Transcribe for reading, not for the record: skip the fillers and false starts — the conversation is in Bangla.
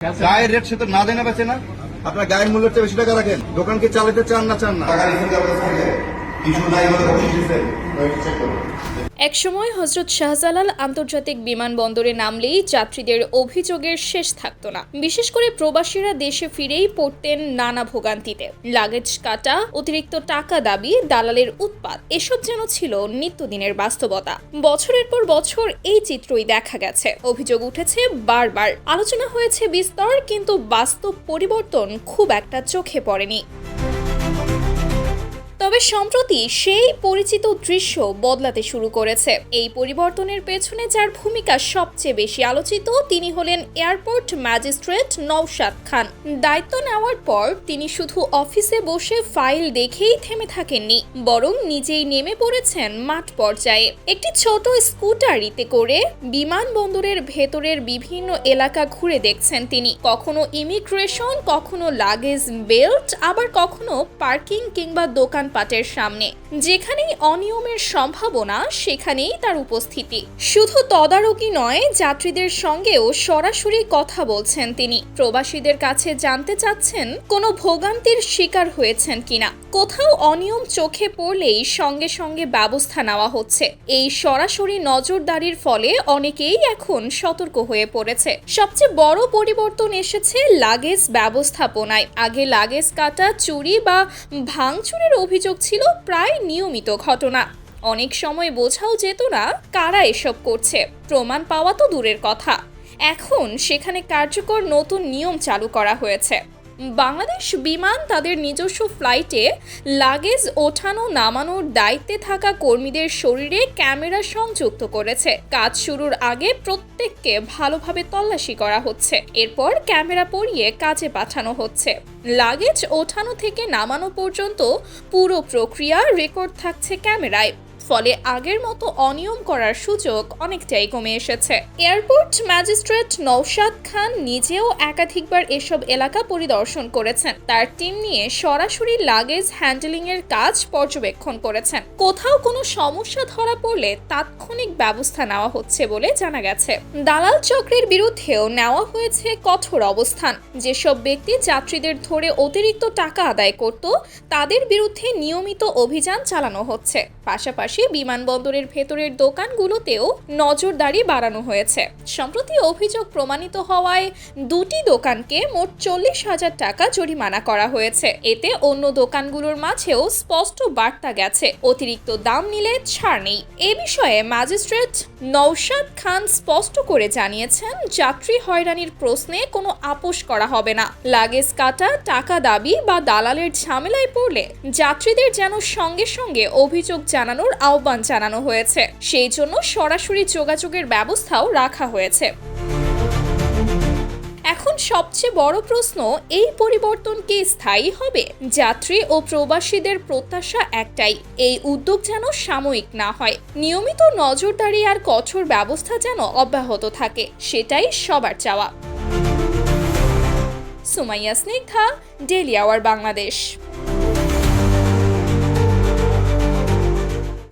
গায়ের রেট সে তো না দেনা বেছে না। আপনার গায়ের মূল্যের চেয়ে বেশি টাকা রাখেন। দোকান কি চালাতে চান না চান না? একসময় হযরত শাহজালাল আন্তর্জাতিক বিমানবন্দরে নামলেই যাত্রীদের অভিযোগের শেষ থাকতো না। বিশেষ করে প্রবাসীরা দেশে ফিরেই পড়তেন নানা ভোগান্তিতে। লাগেজ কাটা, অতিরিক্ত টাকা দাবি, দালালের উৎপাত, এসব যেন ছিল নিত্যদিনের বাস্তবতা। বছরের পর বছর এই চিত্রই দেখা গেছে। অভিযোগ উঠেছে বারবার, আলোচনা হয়েছে বিস্তর, কিন্তু বাস্তব পরিবর্তন খুব একটা চোখে পড়েনি। তবে সম্প্রতি সেই পরিচিত দৃশ্য বদলাতে শুরু করেছে। এই পরিবর্তনের পেছনে যার ভূমিকা সবচেয়ে বেশি আলোচিত তিনি হলেন এয়ারপোর্ট ম্যাজিস্ট্রেট নওশাদ খান। দায়িত্ব নেওয়ার পর তিনি শুধু অফিসে বসে ফাইল দেখেই থেমে থাকেননি, বরং নিজেই নেমে পড়েছেন মাঠ পর্যায়ে। একটি ছোট স্কুটারিতে করে বিমানবন্দরের ভেতরের বিভিন্ন এলাকা ঘুরে দেখছেন তিনি। কখনো ইমিগ্রেশন, কখনো লাগেজ বেল্ট, আবার কখনো পার্কিং কিংবা দোকান পাটের সামনে। যেখানেই অনিয়মের সম্ভাবনা সেখানেই তার উপস্থিতি। শুধু তদারকি নয়, যাত্রীদের সঙ্গেও সরাসরি কথা বলছেন তিনি। প্রবাসীদের কাছে জানতে চাচ্ছেন কোনো ভোগান্তির শিকার হয়েছেন কিনা। কোথাও অনিয়ম চোখে পড়লেই সঙ্গে সঙ্গে ব্যবস্থা নেওয়া হচ্ছে। এই সরাসরি নজরদারির ফলে অনেকেই এখন সতর্ক হয়ে পড়েছে। সবচেয়ে বড় পরিবর্তন এসেছে লাগেজ ব্যবস্থাপনায়। আগে লাগেজ কাটা, চুরি বা ভাঙচুরের অভিযোগ ছিল প্রায় নিয়মিত ঘটনা। অনেক সময় বোঝাও যেত না কারা এসব করছে, প্রমাণ পাওয়া তো দূরের কথা। এখন সেখানে কার্যকর নতুন নিয়ম চালু করা হয়েছে। বাংলাদেশ বিমান তাদের নিজস্ব ফ্লাইটে লাগেজ ওঠানো নামানোর দায়িত্বে থাকা কর্মীদের শরীরে ক্যামেরা সংযুক্ত করেছে। কাজ শুরুর আগে প্রত্যেককে ভালোভাবে তল্লাশি করা হচ্ছে, এরপর ক্যামেরা পরিয়ে কাজে পাঠানো হচ্ছে। লাগেজ ওঠানো থেকে নামানো পর্যন্ত পুরো প্রক্রিয়া রেকর্ড থাকছে ক্যামেরায়। ফলে আগের মতো অনিয়ম করার সুযোগ অনেকটাই কমে এসেছে। এয়ারপোর্ট ম্যাজিস্ট্রেট নওশাদ খান নিজেও একাধিকবার এসব এলাকা পরিদর্শন করেছেন। তার টিম নিয়ে সরাসরি লাগেজ হ্যান্ডলিং এর কাজ পর্যবেক্ষণ করেছেন। কোথাও কোনো সমস্যা ধরা পড়লে তাৎক্ষণিক ব্যবস্থা নেওয়া হচ্ছে বলে জানা গেছে। দালাল চক্রের বিরুদ্ধেও নেওয়া হয়েছে কঠোর অবস্থান। যেসব ব্যক্তি যাত্রীদের ধরে অতিরিক্ত টাকা আদায় করত তাদের বিরুদ্ধে নিয়মিত অভিযান চালানো হচ্ছে। পাশাপাশি বিমানবন্দরের ভেতরের দোকানগুলোতেও নজরদারি বাড়ানো হয়েছে। সম্প্রতি অভিযোগ প্রমাণিত হওয়ায় দুটি দোকানকে মোট 40,000 টাকা জরিমানা করা হয়েছে। এতে অন্য দোকানগুলোর মাঝেও স্পষ্ট বার্তা গেছে, অতিরিক্ত দাম নিলে ছাড় নেই। এ বিষয়ে ম্যাজিস্ট্রেট নওশাদ খান স্পষ্ট করে জানিয়েছেন, যাত্রী হয়রানির প্রশ্নে কোনো আপোষ করা হবে না। লাগেজ কাটা, টাকা দাবি বা দালালের ঝামেলায় পড়লে যাত্রীদের যেন সঙ্গে সঙ্গে অভিযোগ জানানোর আহ্বান জানানো হয়েছে। সেই জন্য সরাসরি যোগাযোগের ব্যবস্থাও রাখা হয়েছে। এখন সবচেয়ে বড় প্রশ্ন, এই পরিবর্তন কি স্থায়ী হবে? যাত্রী ও প্রবাসীদের প্রত্যাশা একটাই, এই উদ্যোগ যেন সাময়িক না হয়। নিয়মিত নজরদারি আর কঠোর ব্যবস্থা যেন অব্যাহত থাকে, সেটাই সবার চাওয়া। Sumaiya Snigdha, daily our Bangladesh.